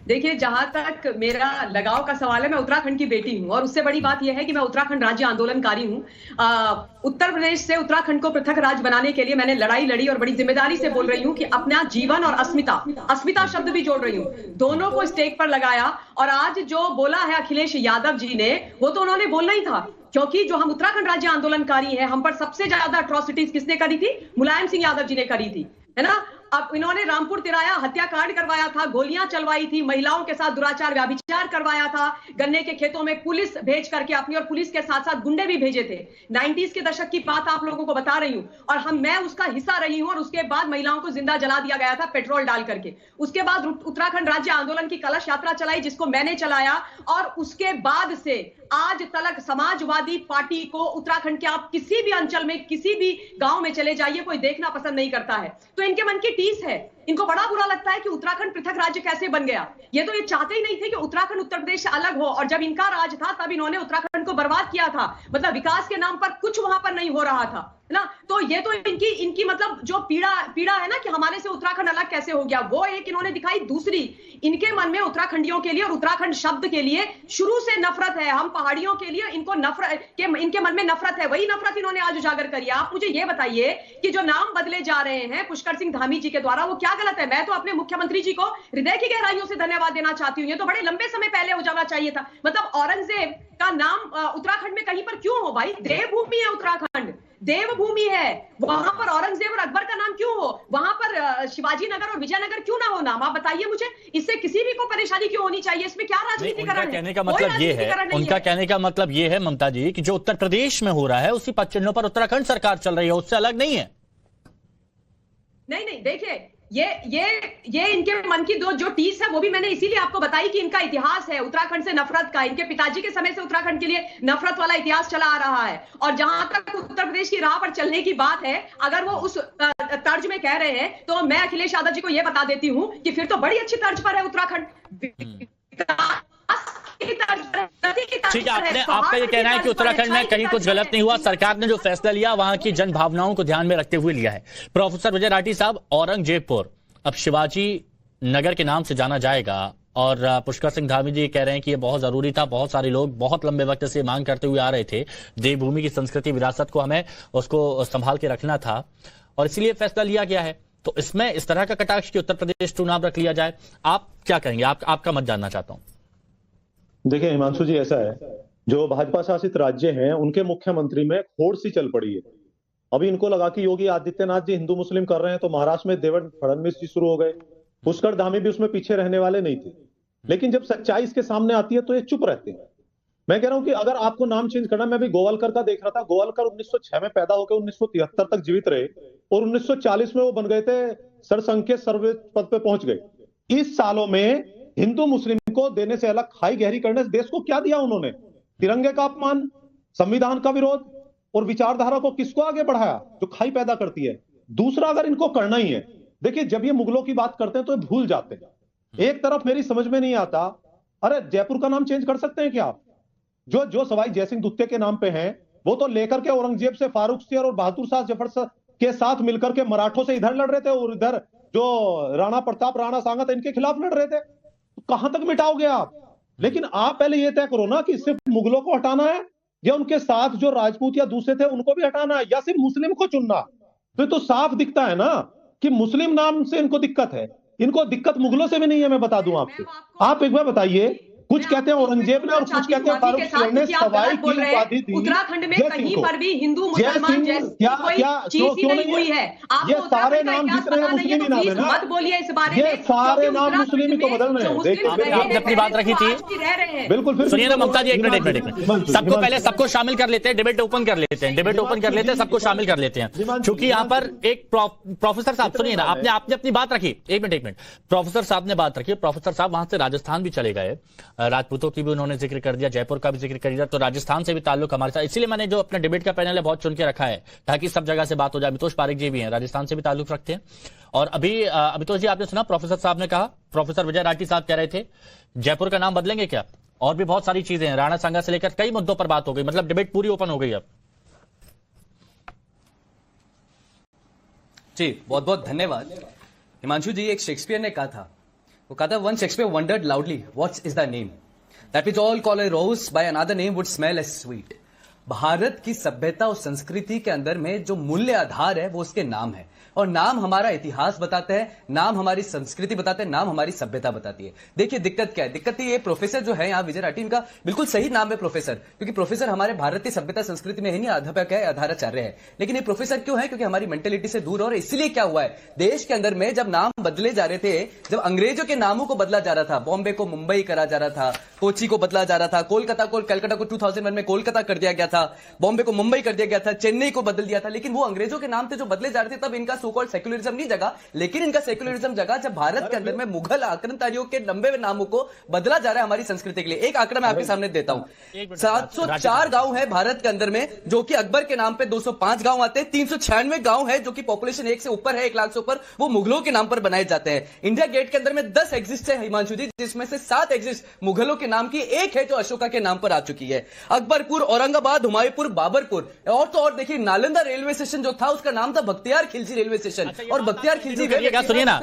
देखिए, जहां तक मेरा लगाव का सवाल है, मैं उत्तराखंड की बेटी हूं और उससे बड़ी बात यह है कि मैं उत्तराखंड राज्य आंदोलनकारी हूं। उत्तर प्रदेश से उत्तराखंड को पृथक राज्य बनाने के लिए मैंने लड़ाई लड़ी और बड़ी जिम्मेदारी से बोल रही हूं कि अपना जीवन और अस्मिता अस्मिता शब्द भी जोड़ रही हूं, दोनों को स्टेक पर लगाया। और आज जो बोला है अखिलेश यादव जी ने, वो तो उन्होंने बोलना ही था, क्योंकि जो हम उत्तराखंड राज्य आंदोलनकारी हैं, हम पर सबसे ज्यादा अट्रॉसिटीज किसने करी थी? मुलायम सिंह यादव जी ने करी थी, है ना। अब इन्होंने रामपुर तिराया हत्याकांड करवाया था, गोलियां चलवाई थी, महिलाओं के साथ दुराचार व्याभिचार करवाया था, गन्ने के खेतों में पुलिस भेज करके अपनी, और पुलिस के साथ साथ गुंडे भी भेजे थे। 90s के दशक की बात आप लोगों को बता रही हूं, और मैं उसका हिस्सा रही हूं। और उसके बाद महिलाओं को जिंदा जला दिया गया था पेट्रोल डाल करके। उसके बाद उत्तराखंड राज्य आंदोलन की कलश यात्रा चलाई, जिसको मैंने चलाया। और उसके बाद से आज तक समाजवादी पार्टी को उत्तराखंड के आप किसी भी अंचल में, किसी भी गांव में चले जाइए, कोई देखना पसंद नहीं करता है। तो इनके मन की टीस है, इनको बड़ा बुरा लगता है कि उत्तराखंड पृथक राज्य कैसे बन गया। ये तो ये चाहते ही नहीं थे कि उत्तराखंड उत्तर प्रदेश से अलग हो, और जब इनका राज था तब इन्होंने उत्तराखंड को बर्बाद किया था। मतलब विकास के नाम पर कुछ वहां पर नहीं हो रहा था ना। तो ये तो इनकी मतलब जो पीड़ा है ना कि हमारे से उत्तराखंड अलग कैसे हो गया, वो एक इन्होंने दिखाई। दूसरी, इनके मन में उत्तराखंडियों के लिए और उत्तराखंड शब्द के लिए शुरू से नफरत है। हम पहाड़ियों के लिए इनको नफरत के, इनके मन में नफरत है, वही नफरत इन्होंने आज उजागर करी। आप मुझे ये बताइए कि जो नाम बदले जा रहे हैं पुष्कर सिंह धामी जी के द्वारा, वो क्या गलत है? मैं तो अपने मुख्यमंत्री जी को हृदय की गहराइयों से धन्यवाद देना चाहती हूँ। ये तो बड़े लंबे समय पहले हो जाना चाहिए था। मतलब औरंगजेब का नाम उत्तराखंड में कहीं पर क्यों हो भाई? देवभूमि है उत्तराखंड, देवभूमि है। वहां पर औरंगजेब और अकबर का नाम क्यों हो? वहां पर शिवाजी नगर और विजयनगर क्यों ना हो नाम? आप बताइए मुझे, इससे किसी भी को परेशानी क्यों होनी चाहिए? इसमें क्या राजनीतिकरण है? कहने का मतलब ये है, उनका कहने का मतलब ये है ममता जी, कि जो उत्तर प्रदेश में हो रहा है उसी पद चिन्हों पर उत्तराखंड सरकार चल रही है, उससे अलग नहीं है। नहीं, देखिए, ये इनके मन की जो टीस है, वो भी मैंने इसीलिए आपको बताई कि इनका इतिहास है उत्तराखंड से नफरत का। इनके पिताजी के समय से उत्तराखंड के लिए नफरत वाला इतिहास चला आ रहा है। और जहां तक उत्तर प्रदेश की राह पर चलने की बात है, अगर वो उस तर्ज में कह रहे हैं, तो मैं अखिलेश यादव जी को यह बता देती हूं कि फिर तो बड़ी अच्छी तर्ज पर है उत्तराखंड। ठीक है, आपका ये कहना है कि उत्तराखंड में कहीं कुछ गलत नहीं हुआ, सरकार ने जो फैसला लिया वहां की जन भावनाओं को ध्यान में रखते हुए लिया है। प्रोफेसर विजय राठी साहब, औरंगजेबपुर अब शिवाजी नगर के नाम से जाना जाएगा, और पुष्कर सिंह धामी जी कह रहे हैं कि ये बहुत जरूरी था। बहुत सारे लोग बहुत लंबे वक्त से मांग करते हुए आ रहे थे, देवभूमि की संस्कृति विरासत को हमें उसको संभाल के रखना था, और इसीलिए फैसला लिया गया है। तो इसमें इस तरह का कटाक्ष कि उत्तर प्रदेश टू नाम रख लिया जाए, आप क्या कहेंगे? आपका मत जानना चाहता हूं। देखिए हिमांशु जी, ऐसा है, जो भाजपा शासित राज्य हैं उनके मुख्यमंत्री में होड़ सी चल पड़ी है। अभी इनको लगा कि योगी आदित्यनाथ जी हिंदू मुस्लिम कर रहे हैं, तो महाराष्ट्र में देवेंद्र फडणवीस जी शुरू हो गए। पुष्कर धामी भी उसमें पीछे रहने वाले नहीं थे, लेकिन जब सच्चाई इसके सामने आती है तो ये चुप रहते हैं। मैं कह रहा हूं कि अगर आपको नाम चेंज करना, मैं अभी गोवालकर का देख रहा था। गोवालकर 1906 में पैदा होकर 1973 तक जीवित रहे, और 1940 में वो बन गए थे सरसंघ के सर्वोच्च पद पे पहुंच गए। इस सालों में हिंदू मुस्लिम को देने से अलग खाई गहरी करने से देश को क्या दिया उन्होंने? तिरंगे का अपमान, संविधान का विरोध, और विचारधारा को किसको आगे बढ़ाया? जो खाई पैदा करती है। दूसरा, अगर इनको करना ही है, देखिए जब ये मुगलों की बात करते हैं तो ये भूल जाते हैं। एक तरफ मेरी समझ में नहीं आता, अरे जयपुर का नाम चेंज कर सकते हैं क्या आप? जो सवाई जयसिंह दुत्ते के नाम पे हैं, वो तो लेकर के औरंगजेब से, फारूक शेर और बहादुर शाह जफर के साथ मिलकर के मराठों से इधर लड़ रहे थे, और इधर जो राणा प्रताप, राणा सांगा था, इनके खिलाफ लड़ रहे थे। कहां तक मिटाओगे आप? लेकिन आप पहले ये तय करो ना कि सिर्फ मुगलों को हटाना है, या उनके साथ जो राजपूत या दूसरे थे उनको भी हटाना है, या सिर्फ मुस्लिम को चुनना। तो साफ दिखता है ना कि मुस्लिम नाम से इनको दिक्कत है। इनको दिक्कत मुगलों से भी नहीं है, मैं बता दूं आपको। आप एक बार बताइए, कुछ कहते हैं औरंगजेब ने और कुछ कहते हैं फारूक शेर ने सवाई की उपाधि दी उत्तराखंड में कहीं पर भी हिंदू मुसलमान जैसी कोई चीज ही नहीं हुई है। ये सारे नाम जितने हैं मुस्लिम ही नाम है ना, मत बोलिए इस बारे में। ये सारे नाम मुस्लिम ही तो बदल रहे हैं। आपने अपनी बात रखी थी, बिल्कुल। सुनिए ना ममता जी, एक मिनट सबको पहले सबको शामिल कर लेते हैं, डिबेट ओपन कर लेते हैं, सबको शामिल कर लेते हैं। क्योंकि यहाँ पर एक प्रोफेसर साहब, सुनिए ना, आपने अपनी बात रखी, एक मिनट प्रोफेसर साहब ने बात रखी। प्रोफेसर साहब वहां से राजस्थान भी चले गए, राजपूतों की भी उन्होंने जिक्र कर दिया, जयपुर का भी जिक्र कर दिया, तो राजस्थान से भी ताल्लुक हमारे साथ। इसीलिए मैंने जो अपना डिबेट का पैनल है बहुत चुन के रखा है, ताकि सब जगह से बात हो जाए। अमितोष पारिक जी भी हैं, राजस्थान से भी ताल्लुक रखते हैं। और अभी अमितोष जी, आपने सुना प्रोफेसर साहब ने कहा, प्रोफेसर विजय राठी साहब कह रहे थे जयपुर का नाम बदलेंगे क्या? और भी बहुत सारी चीजें हैं, राणा सांगा से लेकर कई मुद्दों पर बात हो गई। मतलब डिबेट पूरी ओपन हो गई अब। जी बहुत बहुत धन्यवाद हिमांशु जी। एक शेक्सपियर ने कहा था, वो कहा था one Shakespeare wondered loudly what is the name that which all call a rose by another name would smell as sweet. Bharat की सभ्यता और संस्कृति के अंदर में जो मूल्य आधार है वो उसके नाम है, और नाम हमारा इतिहास बताते हैं, नाम हमारी संस्कृति बताते हैं, नाम हमारी सभ्यता बताती है। देखिए दिक्कत क्या है, दिक्कत ये प्रोफेसर जो है यहाँ विजय राठी, इनका बिल्कुल सही नाम है प्रोफेसर, क्योंकि प्रोफेसर हमारे भारतीय सभ्यता संस्कृति में है नहीं, अध्यापक है, आधाराचार्य है। लेकिन ये प्रोफेसर क्यों है? क्योंकि हमारी मेंटेलिटी से दूर, और इसलिए क्या हुआ है देश के अंदर में जब नाम बदले जा रहे थे, जब अंग्रेजों के नामों को बदला जा रहा था, बॉम्बे को मुंबई करा जा रहा था, कोची को बदला जा रहा था, कोलकाता को कलकत्ता को 2001 में कोलकाता कर दिया गया था, बॉम्बे को मुंबई कर दिया गया था, चेन्नई को बदल दिया था। लेकिन वो अंग्रेजों के नाम थे जो बदले जा रहे थे, तब इनका सो कॉल्ड सेक्युलरिज्म नहीं जगा। लेकिन इनका सेक्युलरिज्म जगा जब भारत के अंदर में मुगल आक्रमणकारियों के लंबे नामों को बदला जा रहा है हमारी संस्कृति के लिए। एक आंकड़ा मैं आपके सामने देता हूं, 704 गांव है भारत के अंदर में, जो कि अकबर के नाम पे 205 गांव आते हैं, 396 गांव है जो कि पॉपुलेशन 1 से ऊपर है, 1 लाख से ऊपर, वो मुगलों के नाम पर बनाए जाते हैं। इंडिया गेट के अंदर में 10 एग्जिस्ट है हिमांशु जी, जिसमें से 7 एग्जिस्ट मुगलों के नाम की, एक है जो अशोका के नाम पर आ चुकी है। अकबरपुर, औरंगाबाद, हुमायूंपुर, बाबरपुर, और तो और देखिए नालंदा रेलवे स्टेशन जो था उसका नाम था बख्तियार खिलजी रेलवे स्टेशन, और बख्तियार खिलजी सुनिए ना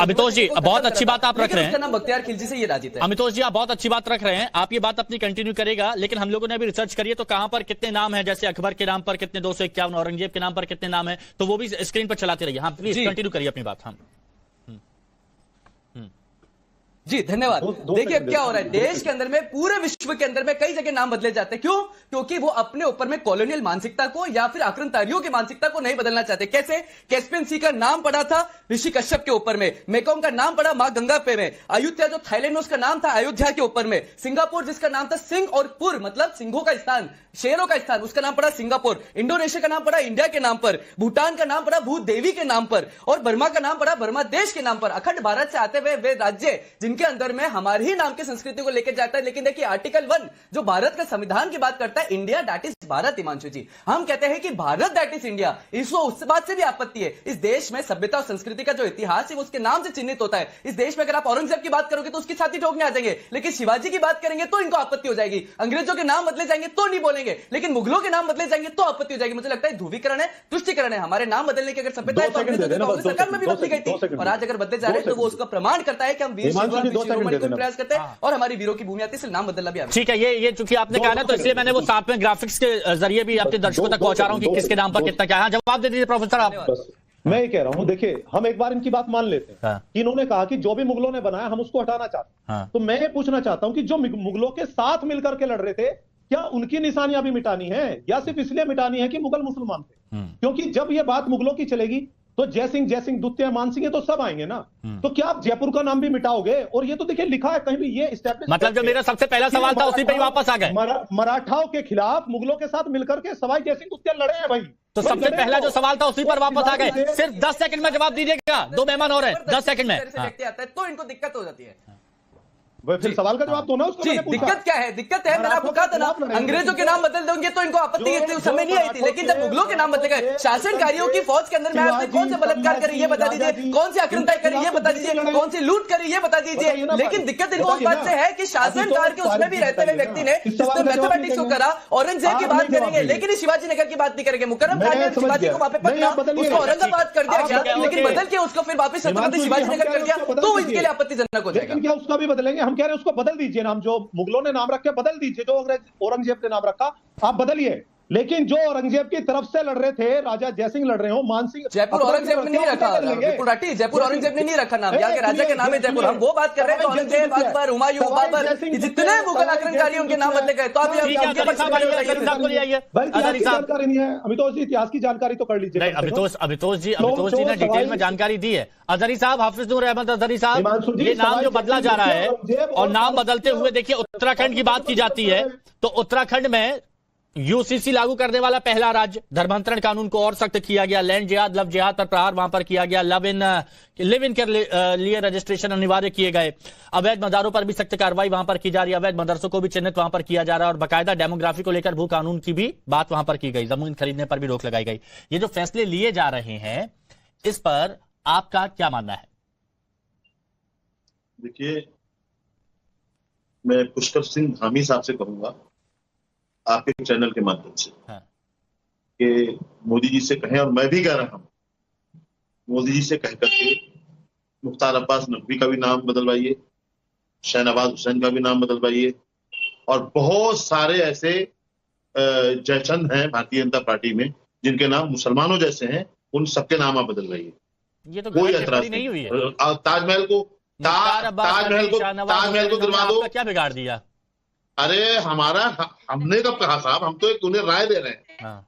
अमितोष जी, बहुत अच्छी बात आप रख रहे हैं, नाम बख्तियार खिलजी से ये राजित है। अमितोष जी आप बहुत अच्छी बात रख रहे हैं, आप ये बात अपनी कंटिन्यू करेगा, लेकिन हम लोगों ने भी रिसर्च करी है तो कहां पर कितने नाम है, जैसे अकबर के नाम पर कितने 251, औरंगजेब के नाम पर कितने नाम है, तो वो भी स्क्रीन पर चलाते रहिए। हाँ प्लीज कंटिन्यू करिए अपनी बात। हाँ जी धन्यवाद। देखिए अब क्या हो रहा है देश के अंदर में, पूरे विश्व के अंदर में कई जगह नाम बदले जाते हैं। क्यों? क्योंकि वो अपने ऊपर में कॉलोनियल मानसिकता को या फिर आक्रमणकारियों की मानसिकता को नहीं बदलना चाहते। कैसे? कैस्पियन सी का नाम पड़ा था ऋषि कश्यप के ऊपर में, मेकोंग का नाम पड़ा मां गंगा पे में, अयोध्या जो थाईलैंड में उसका नाम था अयोध्या के ऊपर में, सिंगापुर जिसका नाम था सिंह और पुर मतलब सिंहों का स्थान, शेरों का स्थान, उसका नाम पड़ा सिंगापुर, इंडोनेशिया का नाम पड़ा इंडिया के नाम पर, भूटान का नाम पड़ा भूदेवी के नाम पर, और बर्मा का नाम पड़ा बर्मा देश के नाम पर। अखंड भारत से आते हुए वे राज्य जिनके अंदर में हमारे ही नाम की संस्कृति को लेकर जाता है। लेकिन देखिए आर्टिकल 1 जो भारत का संविधान की बात करता है, India that is Bharat. Himanshu ji हम कहते हैं कि भारत दैट इज इंडिया। इसको उस बात से भी आपत्ति है, इस देश में सभ्यता और संस्कृति का जो इतिहास है वो उसके नाम से चिन्हित होता है। इस देश में अगर आप औरंगजेब की बात करोगे तो उसकी छाती ठोकने आ जाएंगे, लेकिन शिवाजी की बात करेंगे तो इनको आपत्ति हो जाएगी। अंग्रेजों के नाम बदले जाएंगे तो नहीं बोलेंगे, लेकिन मुगलों के नाम बदले जाएंगे तो आपत्ति हो जाएगी। मुझे लगता है ध्रुवीकरण है, तुष्टिकरण है। हमारे नाम बदलने की अगर सभ्यता है तो कांग्रेस सरकार में भी बदली गई थी, और आज अगर बदले जा रहे हैं तो वो उसका प्रमाण करता है कि हम वीर प्रयास करते हैं और हमारी वीरों की भूमि आती है, नाम बदलना भी। ठीक है, ये चूंकि आपने कहा ना तो इसलिए मैंने वो साथ में ग्राफिक्स के जरिए भी अपने दर्शकों तक पहुंचा रहा हूं कि किसके नाम पर कितना क्या है। जवाब दे दीजिए प्रोफेसर आप। मैं ये कह रहा हूं, देखिए हम एक बार इनकी बात मान लेते हैं कि इन्होंने कहा कि जो भी मुगलों ने बनाया हम उसको हटाना चाहते हैं। तो मैं ये पूछना चाहता हूं कि जो मुगलों के साथ मिलकर के लड़ रहे थे, क्या उनकी निशानियां भी मिटानी है या सिर्फ इसलिए मिटानी है कि मुगल मुसलमान थे? क्योंकि जब ये बात मुगलों की चलेगी तो जयसिंह, द्वितीय, मानसिंह तो सब आएंगे ना। तो क्या आप जयपुर का नाम भी मिटाओगे? और ये तो देखिए लिखा है कहीं भी, ये मतलब जो मेरा सबसे पहला सवाल था उसी पे ही वापस आ गए। मराठाओं के खिलाफ मुगलों के साथ मिलकर के सवाई जयसिंह द्वितीय लड़े हैं भाई। तो सबसे पहला जो सवाल था उसी पर वापस आ गए। सिर्फ 10 सेकंड में जवाब दीजिएगा, 2 मेहमान हो रहे हैं, 10 सेकंड में तो इनको दिक्कत हो जाती है। फिर सवाल का जवाब तो ना उसको। दिक्कत क्या है? दिक्कत है, मैंने आपको कहा था ना, अंग्रेजों के नाम बदल देंगे तो इनको आपत्ति उस समय नहीं आई थी, लेकिन जब मुगलों के नाम बदले गए, शासनकारियों की फौज के अंदर में आपने कौन से बलात्कार करे ये बता दीजिए, कौन सी आक्रमण करे ये बता दीजिए, कौन सी लूट करे ये बता दीजिए। लेकिन दिक्कत इनको उस बात से है कि शासनकार के उसमें भी रहते हुए व्यक्ति ने जिसने मैथमेटिक्स को करा, औरंगजेब की बात करेंगे लेकिन शिवाजी नगर की बात नहीं करेंगे। मुकर्रम खान ने शिवाजी को वहां पे पकड़ा, उसको औरंगाबाद कर दिया गया, लेकिन बदल के उसको फिर वापस छत्रपति शिवाजी नगर कर दिया, तो इसके लिए आपत्तिजनक हो जाएगा। क्या उसका भी बदलेंगे? हम कह रहे हैं उसको बदल दीजिए नाम, जो मुगलों ने नाम रखे बदल दीजिए, जो औरंगजेब ने नाम रखा आप बदलिए। लेकिन जो औरंगजेब की तरफ से लड़ रहे थे, राजा जयसिंह लड़ रहे हो, मानसिंह, जयपुर औरंगजेब ने नहीं रखा, जयपुर औरंगजेब ने नहीं रखा नाम, यहाँ के राजा के नाम है जयपुर। हम वो बात कर रहे हैं औरंगजेब, अकबर, हुमायूं, बाबर, जितने मुगल आक्रमणकारियों के नाम बदले गए। तो आप जानकारी नहीं है अमितोष जी, इतिहास की जानकारी तो कर लीजिए। अमितोष जी ने डिटेल में जानकारी दी है। अजहरी साहब, हाफिजुर रहमत अजहरी साहब, ये नाम जो बदला जा रहा है और नाम बदलते हुए देखिए उत्तराखंड की बात की जाती है, तो उत्तराखंड में यूसीसी लागू करने वाला पहला राज्य, धर्मांतरण कानून को और सख्त किया गया, लैंड जिहाद, लव जिहाद पर प्रहार वहां पर किया गया, लिव इन के लिए रजिस्ट्रेशन अनिवार्य किए गए, अवैध मदारों पर भी सख्त कार्रवाई वहां पर की जा रही है, अवैध मदरसों को भी चिन्हित वहां पर किया जा रहा है, और बाकायदा डेमोग्राफी को लेकर भू कानून की भी बात वहां पर की गई, जमीन खरीदने पर भी रोक लगाई गई। ये जो फैसले लिए जा रहे हैं इस पर आपका क्या मानना है? देखिए, मैं पुष्कर सिंह धामी साहब से कहूंगा आपके चैनल के माध्यम से कि मोदी जी से कहें, और मैं भी कह रहा हूं, मोदी जी से कह करके मुख्तार अब्बास नकवी का भी नाम बदलवाइए, शहनवाज हुसैन का भी नाम बदलवाइए, और बहुत सारे ऐसे जयचंद हैं भारतीय जनता पार्टी में जिनके नाम मुसलमानों जैसे हैं, उन सबके नाम आप बदलवाइए। ये तो कोई एतराज नहीं हुई है। ताजमहल को गिरवा दो। क्या बिगाड़ दिया? अरे हमारा, हमने कब कहा साहब, हम तो एक उन्हें राय दे रहे हैं। हाँ।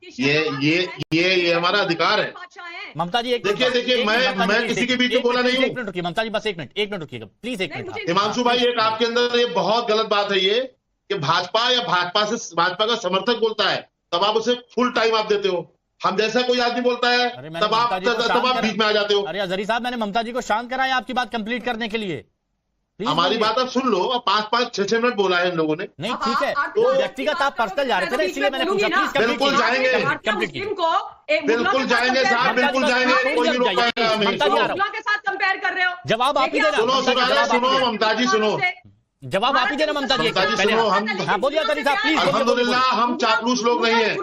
ये हमारा अधिकार है। ममता जी देखिए मैं किसी के बीच में बोला नहीं हूँ। एक मिनट रुकिए ममता जी, बस एक मिनट रुकिएगा प्लीज, एक मिनट। हिमांशु भाई, एक आपके अंदर ये बहुत गलत बात है ये कि भाजपा या भाजपा का समर्थक बोलता है तब आप उसे फुल टाइम आप देते हो, हम जैसा कोई आदमी बोलता है तब आप बीच में आ जाते हो। अरे अजहरी साहब, मैंने ममता जी को शांत कराया आपकी बात कंप्लीट करने के लिए। हमारी बात आप सुन लो। 5-6 मिनट बोला है इन लोगों ने। नहीं ठीक है, तो व्यक्तिगत आप पर्सनल जा रहे थे ना, इसलिए मैंने पूछा। बिल्कुल जाएंगे साहब, बिल्कुल जाएंगे, कोई नहीं रोक पाएगा हमें। के साथ कंपेयर कर रहे हो। जवाब आप ही देना। सुनो ममता जी, सुनो, जवाब आप ही देना ममता जी। सुनो, हाँ बोलिए अजहरी साहब प्लीज। अल्हम्दुलिल्लाह हम चापलूस लोग नहीं है,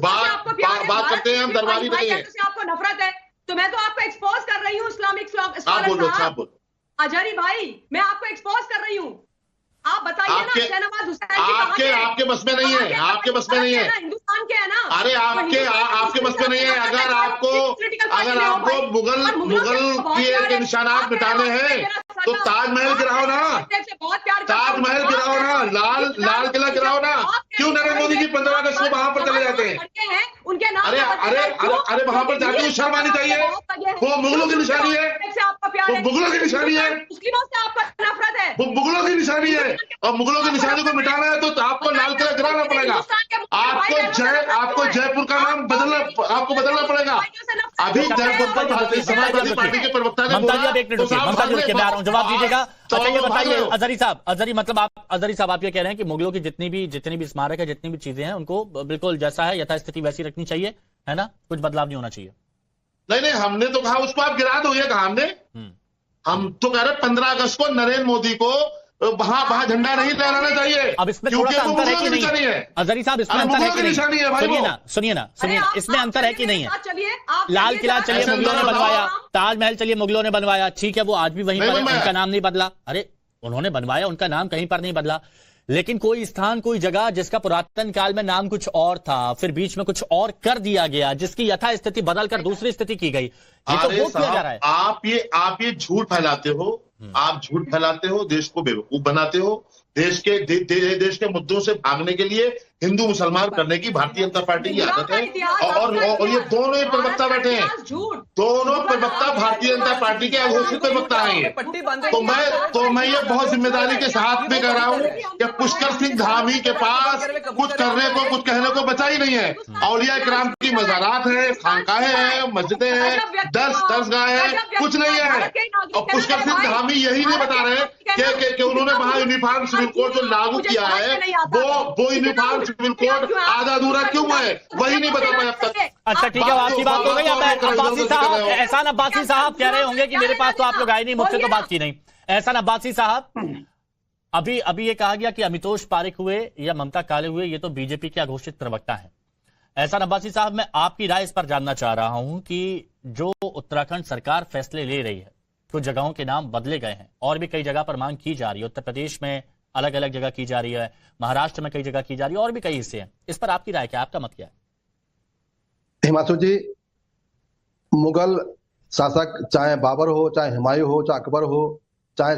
बात करते हैं, हम दरबारी नहीं है। आपको नफरत है तो मैं तो आपको एक्सपोज कर रही हूँ। इस्लामिक आप बोलो। अजहरी भाई, मैं आपको एक्सपोज कर रही हूँ। आप बताइए ना, शहनवाज हुसैन आपके बस में नहीं है, आपके बस में नहीं है, हिंदुस्तान के है ना। अरे आपके बस में नहीं है। अगर आपको मुगल के निशानात मिटाने हैं तो ताजमहल गिराओ ना, ताजमहल गिराओ ना, लाल किला गिराओ ना। क्यों नरेंद्र मोदी जी 15 अगस्त को वहां पर चले जाते हैं? उनके नाम अरे वहां पर जाते हुए शर्म आनी चाहिए। वो मुगलों की निशानी है, वो मुगलों की निशानी है, मुस्लिमों से आपको नफरत है, वो मुगलों की निशानी है। और मुगलों की निशानी को मिटाना है तो आपको लाल किला गिराना पड़ेगा। आपको जयपुर का नाम बदलना पड़ेगा। अभी जयपुर पर भारतीय समाजवादी पार्टी के प्रवक्ता ने ममता जी, अब एक मिनट रुकिए, ममता जी रुकिए, मैं आ रहा हूं, जवाब दीजिएगा। अच्छा ये बताइए अजहरी साहब, अजहरी साहब आप ये कह रहे हैं कि मुगलों की जितनी भी स्मारक है, जितनी भी चीजें हैं, उनको बिल्कुल जैसा है यथास्थिति वैसी रखनी चाहिए, है ना? कुछ बदलाव नहीं होना चाहिए। नहीं, हमने तो कहा उसको आप गिरा दो। ये कहा हमने, हम तो कह रहे 15 अगस्त को नरेंद्र मोदी को वहां झंडा नहीं लहराना चाहिए। अब इसमें थोड़ा सा अंतर है कि नहीं है अजहरी साहब? इसमें अंतर है कि नहीं? सुनिए ना, इसमें अंतर है कि नहीं है? लाल किला चलिए मुगलों ने बनवाया, ताजमहल चलिए मुगलों ने बनवाया, ठीक है, वो आज भी वहीं पर, उनका नाम नहीं बदला। अरे उन्होंने बनवाया, उनका नाम कहीं पर नहीं बदला, लेकिन कोई स्थान, कोई जगह जिसका पुरातन काल में नाम कुछ और था, फिर बीच में कुछ और कर दिया गया, जिसकी यथास्थिति बदलकर दूसरी स्थिति की गई, ये तो वो किया जा रहा है। आप ये झूठ फैलाते हो, आप झूठ फैलाते हो, देश को बेवकूफ बनाते हो। देश के मुद्दों से भागने के लिए हिंदू मुसलमान करने की भारतीय जनता पार्टी की आदत है। और ये दोनों ही प्रवक्ता बैठे हैं, दोनों प्रवक्ता भारतीय जनता पार्टी के अघोषित प्रवक्ता हैं। तो मैं ये बहुत जिम्मेदारी के साथ में कह रहा हूँ कि पुष्कर सिंह धामी के पास कुछ करने को, कुछ कहने को बचा ही नहीं है। औलिया इकराम की मज़ारात है, खानकाहें हैं, मस्जिदें हैं, दरगाह है, कुछ नहीं है। और पुष्कर सिंह धामी यही नहीं बता रहे कि उन्होंने वहां यूनिफॉर्म सिविल कोड जो लागू किया है, वो यूनिफॉर्म सिविल कोड आधा अधूरा क्यों है, वही नहीं बता पाए अब तक। अच्छा ठीक है, आपकी बात हो गई। अब्बासी साहब, एहसान अब्बासी साहब कह रहे होंगे कि मेरे पास तो आप लोग आए नहीं, मुझसे तो बात की नहीं। एहसान अब्बासी साहब, अभी ये कहा गया कि अमितोष पारिक हुए या ममता काले हुए, ये तो बीजेपी के अघोषित प्रवक्ता है। एहसान अब्बासी साहब, मैं आपकी राय इस पर जानना चाह रहा हूं कि जो उत्तराखंड सरकार फैसले ले रही है, कुछ जगहों के नाम बदले गए हैं और भी कई जगह पर मांग की जा रही है, उत्तर प्रदेश में अलग अलग जगह की जा रही है, महाराष्ट्र में कई जगह की जा रही है, और भी कई हिस्से हैं, इस पर आपकी राय क्या, आपका मत क्या है? हिमांशु जी, मुगल शासक चाहे बाबर हो, चाहे हुमायूं हो, चाहे अकबर हो, चाहे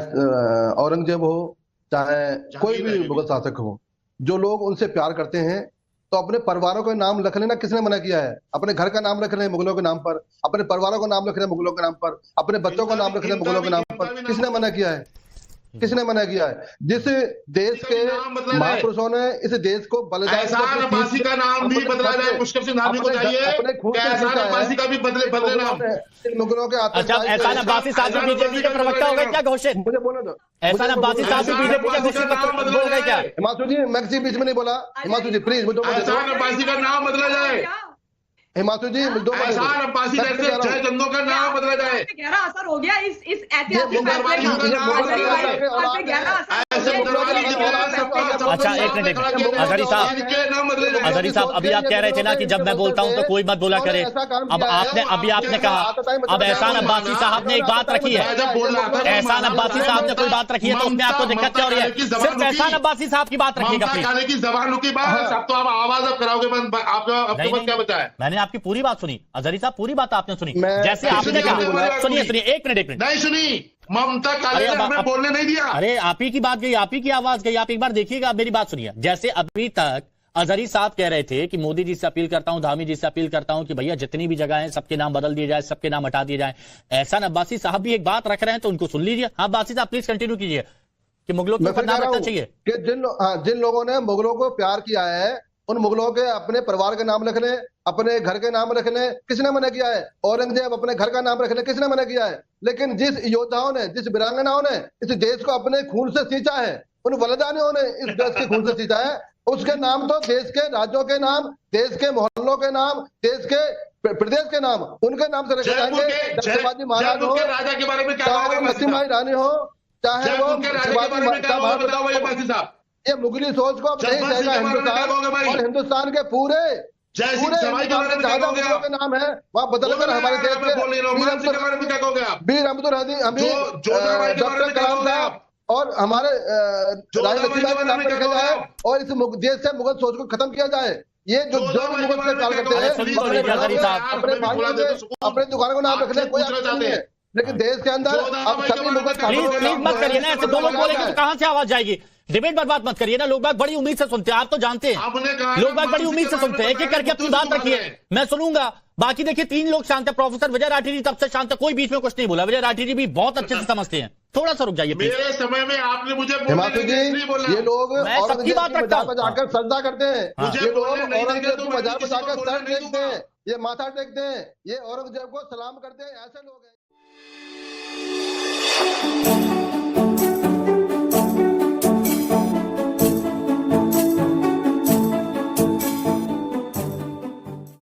औरंगजेब हो, चाहे कोई भी मुगल शासक हो, जो लोग उनसे प्यार करते हैं तो अपने परिवारों का नाम रख लेना किसने मना किया है? अपने घर का नाम रख रहे हैं मुगलों के नाम पर, अपने परिवारों का नाम रख रहे हैं मुगलों के नाम पर, अपने बच्चों का नाम रख रहे हैं मुगलों के नाम पर, किसने मना किया है? किसने मना किया है? जिस देश के महापुरुषों ने इस देश को एहसान अब्बासी का नाम भी बदला जाए, पुष्कर सिंह धामी को चाहिए एहसान अब्बासी का भी बदले नाम। मुगलों के अच्छा, एहसान अब्बासी साहब बीजेपी के प्रवक्ता हो गए क्या घोषित? मुझे बोला दो, एहसान अब्बासी साहब बीजेपी के घोषित हो गए क्या? हिमांशु जी, मैं किसी बीच में नहीं बोला। हिमांशु जी प्लीज मुझे एहसान अब्बासी का नाम बदला जाए। हिमांशु जी, एहसान अब्बासी जैसे जय चंदों का नाम बदला जाए। गहरा असर हो गया इस ऐतिहासिक मुगलवादियों का नाम बदला जाए। ऐसे मुगलवादी अच्छा एक मिनट अजहरी साहब अभी आप कह रहे थे ना कि जब मैं बोलता हूं तो कोई मत बोला करे। अब आपने कहा, अब एहसान अब्बासी साहब ने एक बात रखी है, एहसान अब्बासी साहब ने कोई बात रखी है तो उसमें आपको दिक्कत क्या हो रही है? सिर्फ एहसान अब्बासी साहब की बात रखिएगा प्लीज। की जबानों की बात, अब तो आप आवाज अब कराओगे बंद, आपको क्या बचा है? मैंने आपकी पूरी बात सुनी अजहरी साहब, पूरी बात आपने सुनी। जैसे आपने कहा, सुनिए एक मिनट नहीं सुनी, ममता काले ने हमें बोलने नहीं दिया। अरे आप ही की बात गई, आप ही की आवाज गई, आप एक बार देखिएगा, मेरी बात सुनिए। जैसे अभी तक अजहरी साहब कह रहे थे कि मोदी जी से अपील करता हूं, धामी जी से अपील करता हूं कि भैया जितनी भी जगह हैं सबके नाम बदल दिए जाए, सबके नाम हटा दिए जाए। एहसान अब्बासी साहब भी एक बात रख रहे हैं तो उनको सुन लीजिए। हाँ अब्बासी साहब प्लीज कंटिन्यू कीजिए कि मुगलों के ऊपर नाम रखना चाहिए। कि जिन लोगों ने मुगलों को प्यार किया है उन मुगलों के अपने परिवार के नाम लिख ले, अपने घर के नाम रख ले, किसने मना किया है? औरंगजेब अपने घर का नाम रख ले, किसने मना किया है? लेकिन जिस योद्धाओं ने, जिस वीरांगनाओं ने इस देश को अपने खून से सींचा है, उन वलदानियों ने इस देश के खून से सींचा है, उसके नाम तो देश के राज्यों के नाम, देश के मोहल्लों के नाम, देश के प्रदेश के नाम, उनके नाम से रखे जाएंगे। शिवाजी महाराज हो, राजा के बारे में चाहे लक्ष्मीबाई रानी हो, चाहे वो साहब, ये मुगली सोच को अब नहीं सहेगा हिंदुस्तान, और हिंदुस्तान के पूरे के नाम है वहाँ बदलकर हमारे देश के वीर अब्दुल डॉक्टर कलाम साहब और हमारे रानी लक्ष्मीबाई के नाम पर रखा जाए और इस देश से मुगल सोच को खत्म किया जाए। ये जो मुगल से कार्य करते हैं अपने दुकान को नाम रखने कोई नहीं है, लेकिन देश के अंदर अब सभी मुगल प्लीज मत करिए ना ऐसे, दो लोग बोलेंगे तो कहां से आवाज जाएगी? डिबेट बर्बाद मत करिए ना, लोग बाग बड़ी उम्मीद से सुनते हैं, आप तो जानते हैं लोग बाग बड़ी उम्मीद से सुनते हैं। एक एक करके अपनी बात रखिए, मैं सुनूंगा। बाकी देखिए 3 लोग शांत है, प्रोफेसर विजय राठी जी तब से शांत है, कोई बीच में कुछ नहीं बोला। विजय राठी जी भी बहुत अच्छे से समझते हैं, थोड़ा सा रुक जाइए मेरे समय में आपने मुझे हिमाचल जी, ये लोग सबकी बात रखता हूं, जाकर श्रद्धा करते हैं, ये लोग औरंगजेब की मजाक में जाकर सर टेकते हैं, ये माथा टेकते हैं, ये औरंगजेब को सलाम करते हैं, ऐसे लोग हैं।